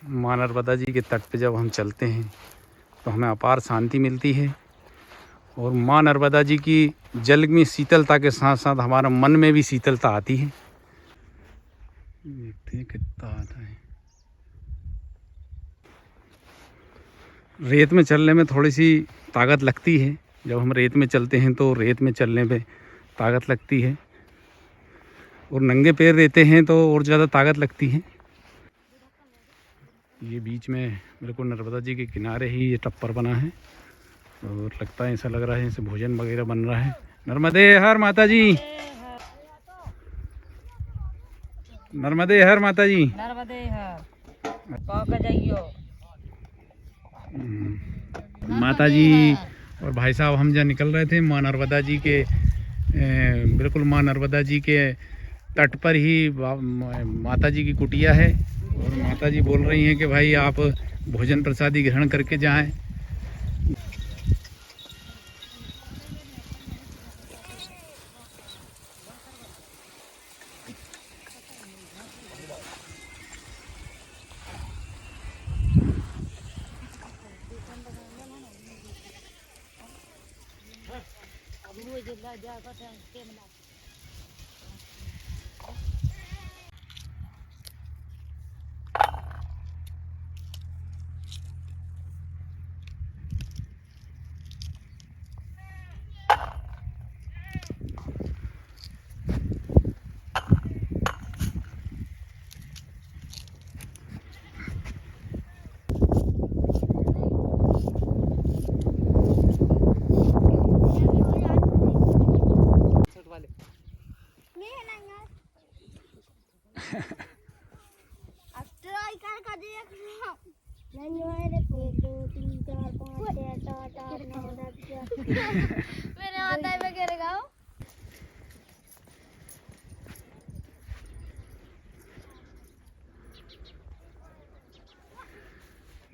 माँ नर्मदा जी के तट पे जब हम चलते हैं तो हमें अपार शांति मिलती है और माँ नर्मदा जी की जल में शीतलता के साथ साथ हमारा मन में भी शीतलता आती है। देखते हैं कितना आता है। रेत में चलने में थोड़ी सी ताकत लगती है। जब हम रेत में चलते हैं तो रेत में चलने पे ताकत लगती है और नंगे पैर रहते हैं तो और ज़्यादा ताकत लगती है। ये बीच में बिल्कुल नर्मदा जी के किनारे ही ये टप्पर बना है और लगता है, ऐसा लग रहा है जैसे भोजन वगैरह बन रहा है। नर्मदे हर माता जी, नर्मदे हर माता जी, नर्मदे हर कह जाइयो माता जी। और भाई साहब हम जहाँ निकल रहे थे माँ नर्मदा जी के बिल्कुल माँ नर्मदा जी के तट पर ही माता जी की कुटिया है और माता जी बोल रही हैं कि भाई आप भोजन प्रसादी ग्रहण करके जाएं। मेरे आता है वगैरह गाओ।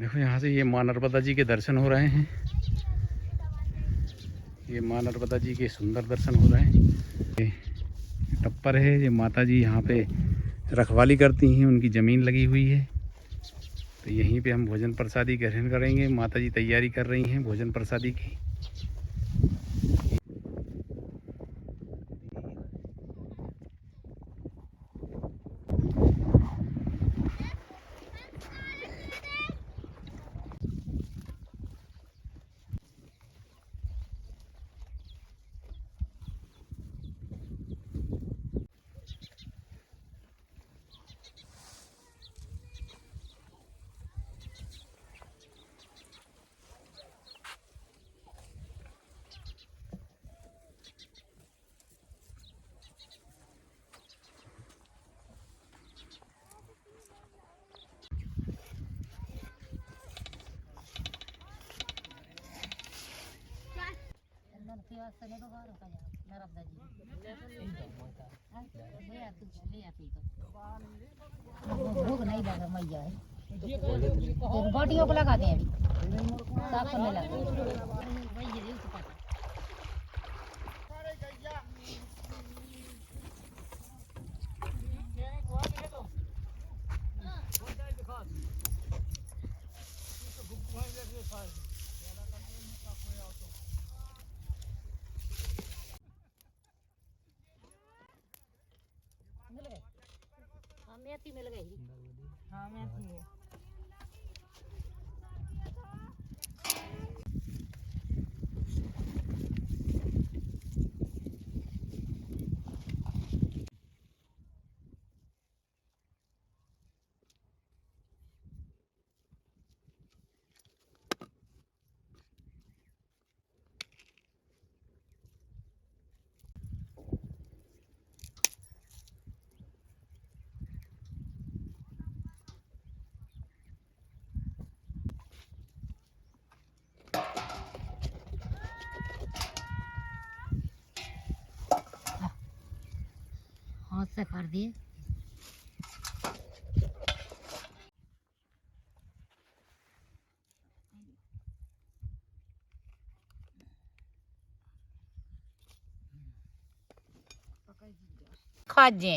देखो यहाँ से ये माँ नर्मदा जी के दर्शन हो रहे हैं। ये माँ नर्मदा जी के सुंदर दर्शन हो रहे हैं। ये टप्पर है, ये माता जी यहाँ पे रखवाली करती हैं, उनकी ज़मीन लगी हुई है। तो यहीं पे हम भोजन प्रसादी ग्रहण करेंगे। माता जी तैयारी कर रही हैं भोजन प्रसादी की। भूख नहीं लगा मैया है तो गोटियों को लगा दे अभी साफ करने लगा। मेथी मिल गई। हाँ मेथी है। हाथ से कर दिए। खाजे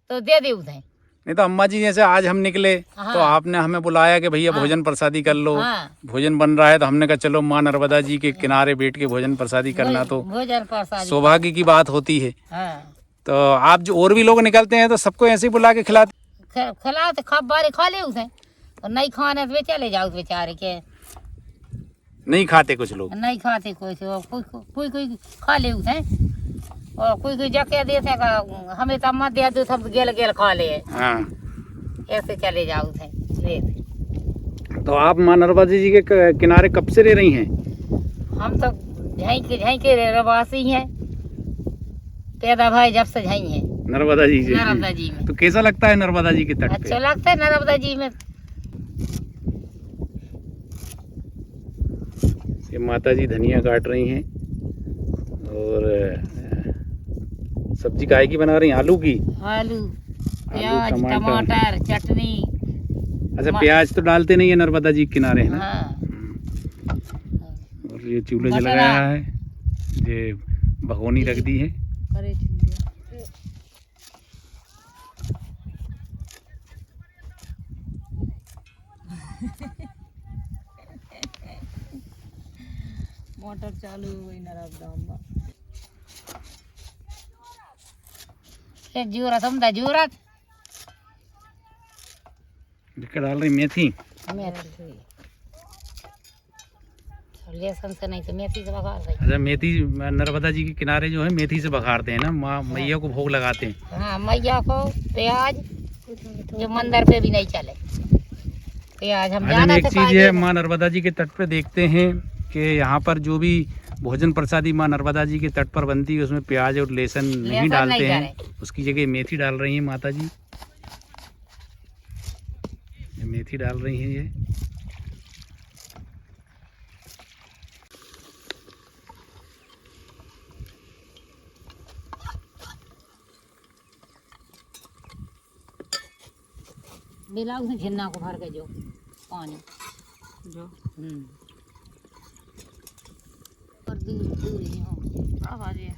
तो दे दे उधर नहीं तो अम्मा जी जैसे आज हम निकले हाँ। तो आपने हमें बुलाया कि भैया हाँ। भोजन प्रसादी कर लो। हाँ। भोजन बन रहा है तो हमने कहा चलो माँ नर्मदा जी के किनारे बैठ के भोजन प्रसादी करना तो भोजन प्रसाद सौभाग्य की बात होती है। हाँ। तो आप जो और भी लोग निकलते हैं तो सबको ऐसे ही बुला के खिलाते? खिला तो खब बारे खा ले उसे, और नहीं खाने तो वे चले जाओ बेचारे के। नहीं खाते कुछ लोग? नहीं खाते कोई से, कोई कोई खा ले उसे, और कोई जके देते हमें तो मत दे दो, सब गेल गेल खा ले। हाँ। ऐसे चले जाओ उसे ले। तो आप माँ नर्मदा जी के किनारे कब से रह रही हैं? हम तो झाई के रवासी हैं, पैदा भाई जब से झाई हैं नर्मदा जी से। नर्मदा जी में। तो कैसा लगता है नर्मदा जी के तट पे? अच्छा लगता है नर्मदा जी में। ये माता जी धनिया काट रही हैं और सब्जी काहे की बना रही हैं? आलू की? आलू, प्याज, टमाटर, चटनी। अच्छा, प्याज तो डालते नहीं है नर्मदा जी के किनारे, है ना? हाँ। और ये चूल्हा जलाया है, ये भगोनी रख दी है। मोटर चालू हो गई नर्मदा। जूरत समझा, जूरत डाल रही मेथी। मेथी लहसुन से नहीं तो मेथी से बघार रही। अच्छा, मेथी नर्मदा जी के किनारे जो है मेथी से बघारते हैं ना, माँ मैया को भोग लगाते हैं। हाँ, मैया को प्याज, जो मंदिर पे भी नहीं चले प्याज। हम अच्छा, एक चीज है माँ नर्मदा जी के तट पे देखते हैं कि यहाँ पर जो भी भोजन प्रसादी माँ नर्मदा जी के तट पर बनती है उसमें प्याज और लहसुन नहीं डालते हैं, उसकी जगह मेथी डाल रही हैं माता जी। ये मेथी डाल रही हैं ये। मिला उसने झिन्ना को भर के जो पानी जो और दूर दूर ही हो आवाज है।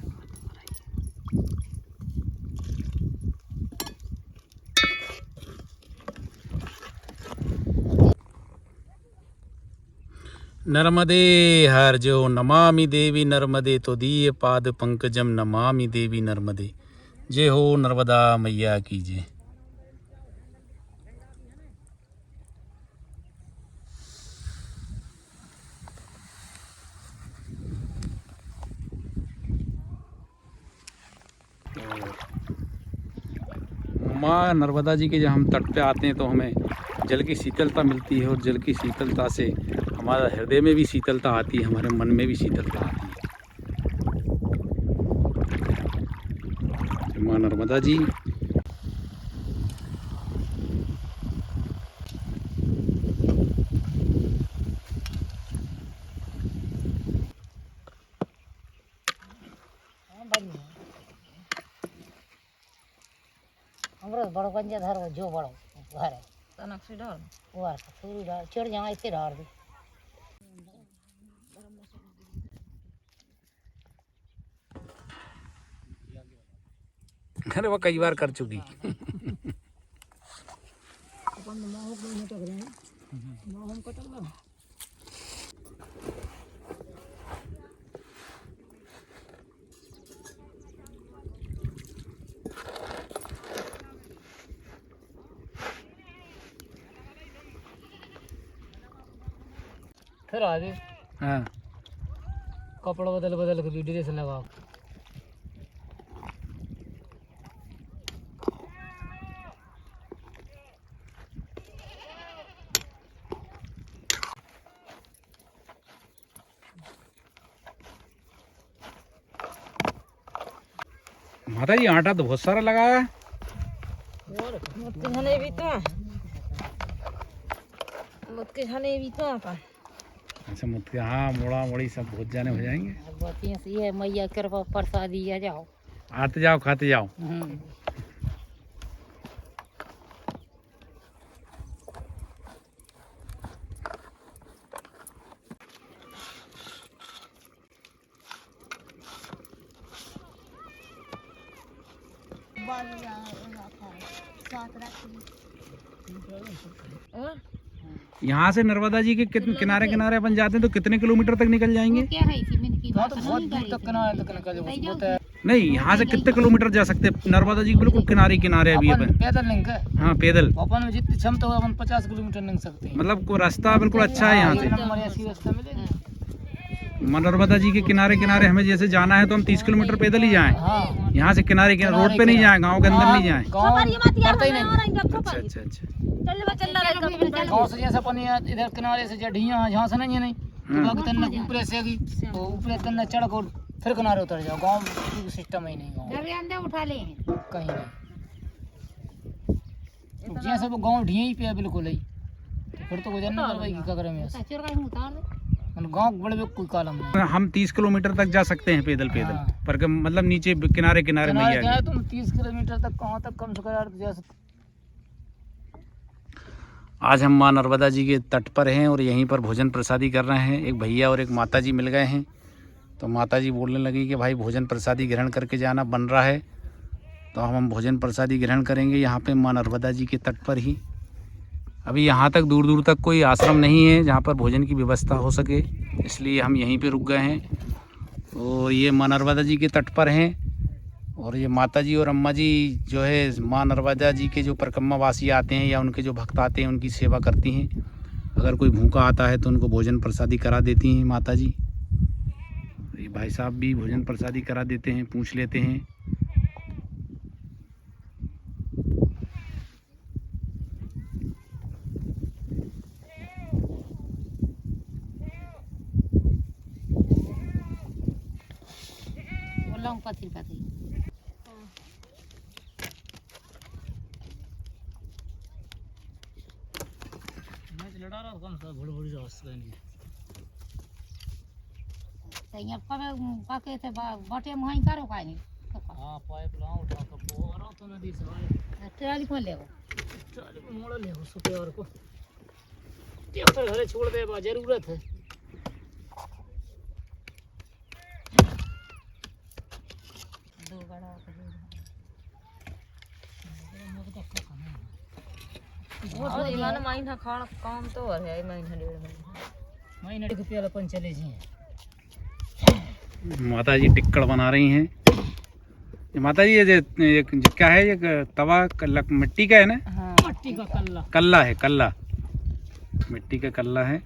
नर्मदे हर जो नमामि देवी नर्मदे तो दीय पाद पंकजम नमामि देवी नर्मदे। जय हो नर्मदा मैया की जय। माँ नर्मदा जी के जब हम तट पे आते हैं तो हमें जल की शीतलता मिलती है, और जल की शीतलता से हमारा हृदय में भी शीतलता आती है, हमारे मन में भी शीतलता आती है। माँ नर्मदा जी। बड़ो गंजा धर जो बड़ो घर है तनक से डाल वो थोड़ी डाल चढ़ जाए ऐसे डाल दे। अरे वो कई बार कर चुकी। फिर आगे हाँ, कपड़ा बदल बदल के वीडियो से लगाओ। माता जी आटा तो बहुत सारा लगाया। मुत्ती हने भी तो आपा। अच्छा, मुझके हाँ मोड़ा मोड़ी सब बहुत जाने हो जाएंगे। बातियां सी है मैया कृपा प्रसादी आ जाओ, आते जाओ खाते जाओ। और यहाँ से नर्मदा जी के किनारे किनारे अपन जाते हैं तो कितने किलोमीटर तक निकल जाएंगे? वो क्या है इसी में की बात बहुत दूर तक किनारे तक निकल जाओ। नहीं, यहाँ से कितने किलोमीटर जा सकते हैं? नर्मदा जी के बिल्कुल किनारे किनारे अभी अपन। पैदल नहीं गए, हाँ, पैदल। अपन में जितनी क्षमता हो अपन 50 किलोमीटर नहीं सकते हैं। मतलब को रास्ता बिल्कुल अच्छा है यहाँ से। नंबर ऐसी रास्ता मिलेगा। नर्मदा जी के किनारे किनारे हमें जैसे जाना है तो हम 30 किलोमीटर पैदल ही जाएं। हाँ, यहाँ से किनारे किनारे रोड पे नहीं जाएं, गांव के अंदर नहीं जाएं। गाँव पड़ता ही नहीं। अच्छा अच्छा अच्छा। गाँव से जैसे अपन इधर किनारे से जढ़िया जहाँ से नहीं है नहीं तो बाकी तन्ना ऊपर से गई तो ऊपर तन्ना चढ़ कर फिर किनारे उतर जाओ। गाँव सिस्टम ही नहीं, गाँव घर अंदर उठा ले कहीं नहीं। जैसे वो गाँव ढिया ही पे बिल्कुल ही, फिर तो गुजरना करवाई की कगरे में चोर का उतार दे। गाँव बड़े कोई कालम नहीं। हम 30 किलोमीटर तक जा सकते हैं पैदल पैदल, हाँ। पर मतलब नीचे किनारे किनारे नहीं किनारे आएंगे। गए तुम 30 किलोमीटर तक कहाँ तक कम से कम जा सकते। आज हम माँ नर्मदा जी के तट पर हैं और यहीं पर भोजन प्रसादी कर रहे हैं। एक भैया और एक माता जी मिल गए हैं तो माता जी बोलने लगी कि भाई भोजन प्रसादी ग्रहण करके जाना, बन रहा है तो हम भोजन प्रसादी ग्रहण करेंगे यहाँ पे माँ नर्मदा जी के तट पर ही। अभी यहाँ तक दूर दूर तक कोई आश्रम नहीं है जहाँ पर भोजन की व्यवस्था हो सके, इसलिए हम यहीं पे रुक गए हैं। और ये माँ नर्मदा जी के तट पर हैं और ये माता जी और अम्मा जी जो है माँ नर्मदा जी के जो परिक्रमावासी आते हैं या उनके जो भक्त आते हैं उनकी सेवा करती हैं। अगर कोई भूखा आता है तो उनको भोजन प्रसादी करा देती हैं माता जी। ये भाई साहब भी भोजन प्रसादी करा देते हैं, पूछ लेते हैं। बोला हूँ पथरी पथरी मैच लड़ा रहा कौन सा बड़ी बड़ी रास्ता नहीं। यहाँ पाके थे बाटे मुहाई करो का नहीं हाँ, पाइप लाओ उठा कर बोरा तो नदी से आए ट्राली खोल ले ट्राली को मोड़ ले उस पे और को ट्रैक्टर घरे छोड़ दे बा जरूरत है। दो बड़ा और इलाना महीना खाना काम तो है महीना डेढ़ महीना महीने के पेल अपन चले जी। माता जी टिक्कड़ बना रही हैं। ये माता जी ये क्या है? ये तवा मिट्टी का है ना? हाँ मट्टी का कल्ला कल्ला है, कल्ला मिट्टी का कल्ला है।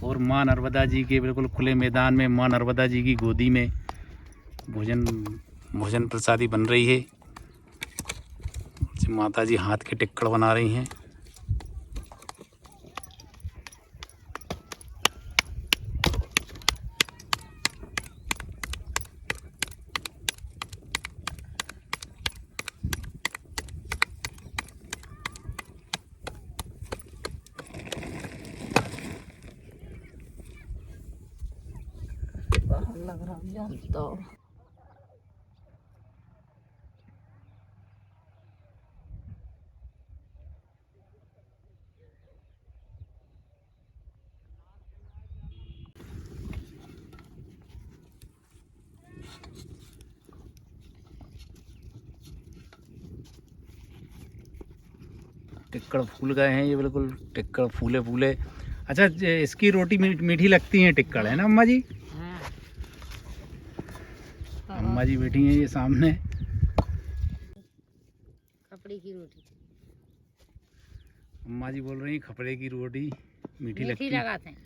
और माँ नर्मदा जी के बिल्कुल खुले मैदान में माँ नर्मदा जी की गोदी में भोजन प्रसादी बन रही है। माता जी हाथ के टिक्कड़ बना रही हैं। लग रहा जानता टिक्कड़ फूल गए हैं, ये बिल्कुल टिक्कड़ फूले फूले। अच्छा, इसकी रोटी मीठी लगती है टिक्कड़, है ना अम्मा जी? अम्मा जी बैठी हैं ये सामने। कपड़े की रोटी अम्मा जी बोल रही हैं खपड़े की रोटी मीठी लगती है। लगाते हैं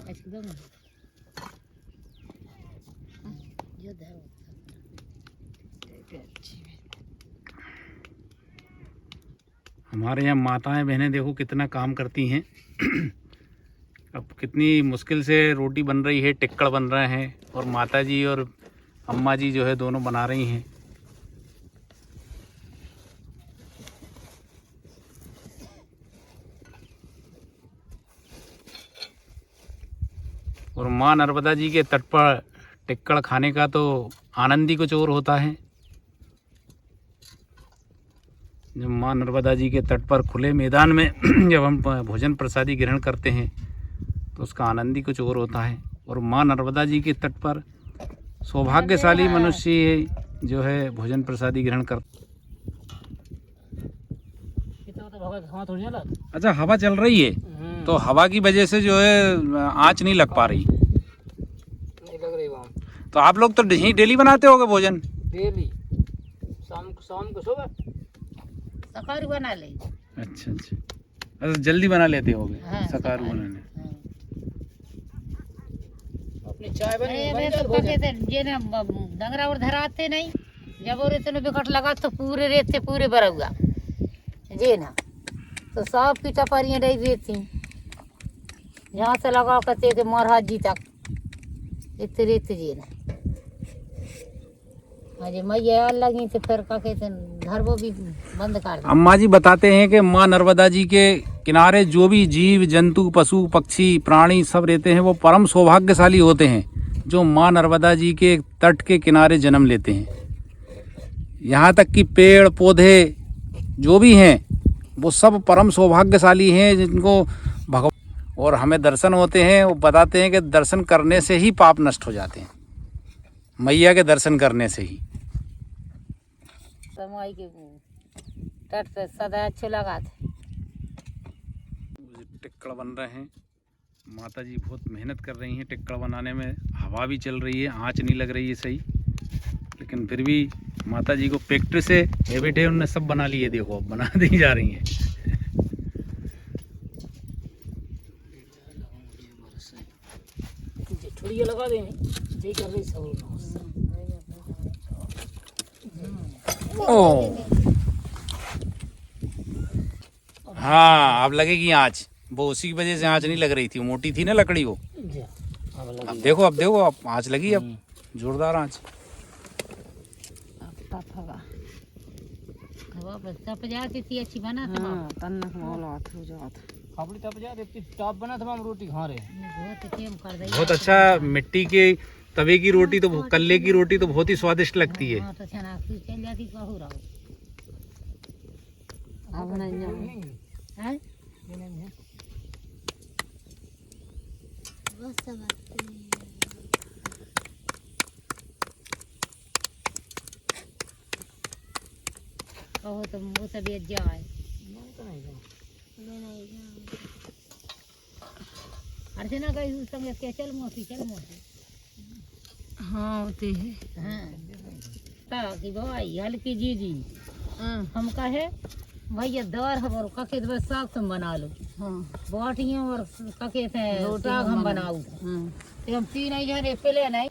एकदम जो दे हमारे यहाँ माताएं बहनें देखो कितना काम करती हैं। अब कितनी मुश्किल से रोटी बन रही है, टिक्कड़ बन रहे हैं और माता जी और अम्मा जी जो है दोनों बना रही हैं। और माँ नर्मदा जी के तट पर टिक्कड़ खाने का तो आनंद ही कुछ और होता है। जब माँ नर्मदा जी के तट पर खुले मैदान में जब हम भोजन प्रसादी ग्रहण करते हैं तो उसका आनंद ही कुछ और होता है। और माँ नर्मदा जी के तट पर सौभाग्यशाली मनुष्य जो है भोजन प्रसादी ग्रहण कर। अच्छा, हवा चल रही है तो हवा की वजह से जो है आँच नहीं लग पा रही। नहीं लग रही वहाँ। तो आप लोग तो डेली बनाते होगे भोजन? डेली शाम को सुबह सकारी बना ले। अच्छा अच्छा, अच्छा जल्दी बना लेते होगे। हाँ, सकारू बनाने। अपनी चाय मैं तो पके थे जे ना डंगरा और धराते नहीं, जब और इतने बिकट लगा तो पूरे रेत से पूरे भरा हुआ जे ना, तो सब की टपरियाँ रही देती जहाँ से लगा करते के मोरहाजी जी तक इतने रेत जे ना। अजय मैया लगी तो फिर का कहते घर वो भी बंद कर दिया। अम्मा जी बताते हैं कि माँ नर्मदा जी के किनारे जो भी जीव जंतु पशु पक्षी प्राणी सब रहते हैं वो परम सौभाग्यशाली होते हैं जो माँ नर्मदा जी के तट के किनारे जन्म लेते हैं। यहाँ तक कि पेड़ पौधे जो भी हैं वो सब परम सौभाग्यशाली हैं जिनको भगवान और हमें दर्शन होते हैं। वो बताते हैं कि दर्शन करने से ही पाप नष्ट हो जाते हैं, मैया के दर्शन करने से ही। समाई के तट पे सदा अच्छे लगा थे। टिक्कड़ बन रहे हैं, माता जी बहुत मेहनत कर रही हैं टिक्कड़ बनाने में। हवा भी चल रही है, आँच नहीं लग रही है सही, लेकिन फिर भी माता जी को प्रैक्टिस से हैबिट है, उन्होंने सब बना लिए। देखो अब बना दी जा रही हैं। ठुड़िया लगा देंगे यही कर रही सब। ओ हाँ, अब लगेगी आँच। वो उसी की वजह से आँच नहीं लग रही थी, मोटी थी ना लकड़ी वो। अब देखो अब आँच लगी, अब जोरदार आँच। हवा पर तप जाती थी अच्छी बना था। तन्नक मौला हो जात अपनी तप जा देती टॉप बना था, हम रोटी खा रहे बहुत टेम कर दी। बहुत अच्छा। मिट्टी के तवे की रोटी तो कल्ले की रोटी तो बहुत ही स्वादिष्ट लगती है। हाँ, तो छना तू चल जाती कहू रहो अब नहीं हैं। कहो तो वो तबीयत जाए। अर्चना कही संगे के चल मौसी हाँ होते है। हाँ कि भाई हल्की जी हम कहे भैया दर हमारो कके बस साग तुम बना लो। हाँ बोटियाँ और कके से साग हम बनाऊ। तो हम तीन ही जने पहले नहीं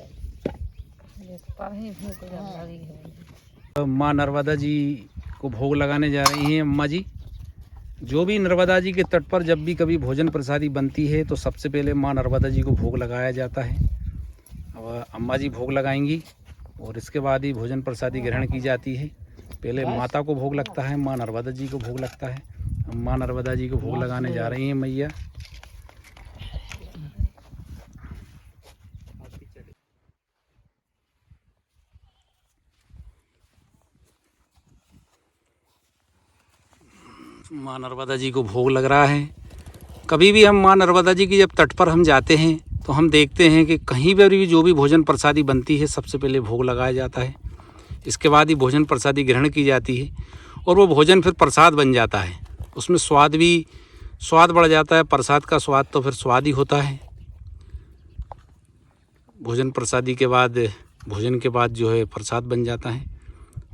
पढ़े भूख लगी है। माँ नर्मदा जी को भोग लगाने जा रही हैं अम्मा जी। जो भी नर्मदा जी के तट पर जब भी कभी भोजन प्रसादी बनती है तो सबसे पहले माँ नर्मदा जी को भोग लगाया जाता है। अब अम्मा जी भोग लगाएंगी और इसके बाद ही भोजन प्रसादी ग्रहण की जाती है। पहले माता को भोग लगता है, माँ नर्मदा जी को भोग लगता है। अब माँ नर्मदा जी को भोग लगाने जा रही हैं मैया। माँ नर्मदा जी को भोग लग रहा है। कभी भी हम माँ नर्मदा जी की जब तट पर हम जाते हैं तो हम देखते हैं कि कहीं पर भी जो भी भोजन प्रसादी बनती है सबसे पहले भोग लगाया जाता है। इसके बाद ही भोजन प्रसादी ग्रहण की जाती है और वो भोजन फिर प्रसाद बन जाता है। उसमें स्वाद बढ़ जाता है। प्रसाद का स्वाद तो फिर स्वाद ही होता है। भोजन प्रसादी के बाद भोजन के बाद जो है प्रसाद बन जाता है।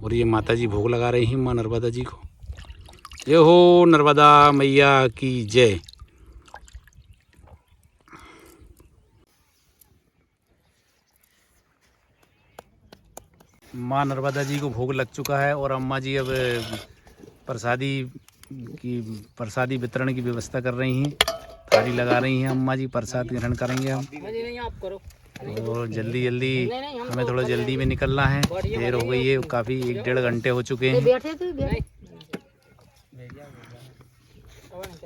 और ये माता जी भोग लगा रही हैं माँ नर्मदा जी को। जय हो नर्मदा मैया की जय। माँ नर्मदा जी को भोग लग चुका है और अम्मा जी अब प्रसादी वितरण की व्यवस्था कर रही हैं। थाली लगा रही हैं अम्मा जी, प्रसाद ग्रहण करेंगे हम। नहीं आप करो। और जल्दी हमें थोड़ा जल्दी में निकलना है, देर हो गई है काफ़ी, 1-1.5 घंटे हो चुके हैं।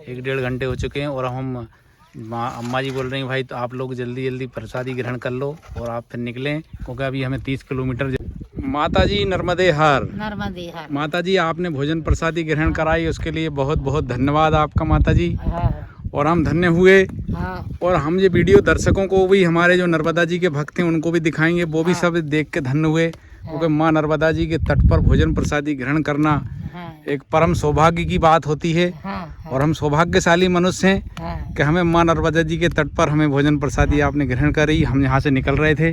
1-1.5 घंटे हो चुके हैं और हम अम्मा जी बोल रही हैं भाई तो आप लोग जल्दी प्रसादी ग्रहण कर लो और आप फिर निकलें, क्योंकि अभी हमें 30 किलोमीटर। माता जी नर्मदे हर। माता जी आपने भोजन प्रसादी ग्रहण कराई, उसके लिए बहुत बहुत धन्यवाद आपका माता जी। और हम धन्य हुए। और हम ये वीडियो दर्शकों को भी, हमारे जो नर्मदा जी के भक्त हैं उनको भी दिखाएंगे, वो भी सब देख के धन्य हुए। क्योंकि माँ नर्मदा जी के तट पर भोजन प्रसादी ग्रहण करना हाँ एक परम सौभाग्य की बात होती है। हाँ और हम सौभाग्यशाली मनुष्य हैं हाँ कि हमें माँ नर्मदा जी के तट पर हमें भोजन प्रसादी आपने ग्रहण करी। हम यहाँ से निकल रहे थे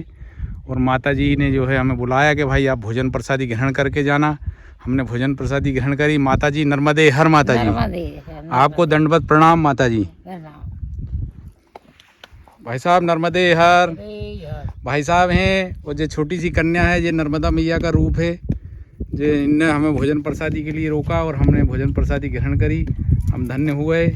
और माता जी ने जो है हमें बुलाया कि भाई आप भोजन प्रसादी ग्रहण करके जाना। हमने भोजन प्रसादी ग्रहण करी। माता जी नर्मदे हर माता जी, नर्मदे आपको दंडवत प्रणाम माता जी। भाई साहब नर्मदे हर। भाई साहब हैं और जो छोटी सी कन्या है ये नर्मदा मैया का रूप है। जो इनने हमें भोजन प्रसादी के लिए रोका और हमने भोजन प्रसादी ग्रहण करी। हम धन्य हुए।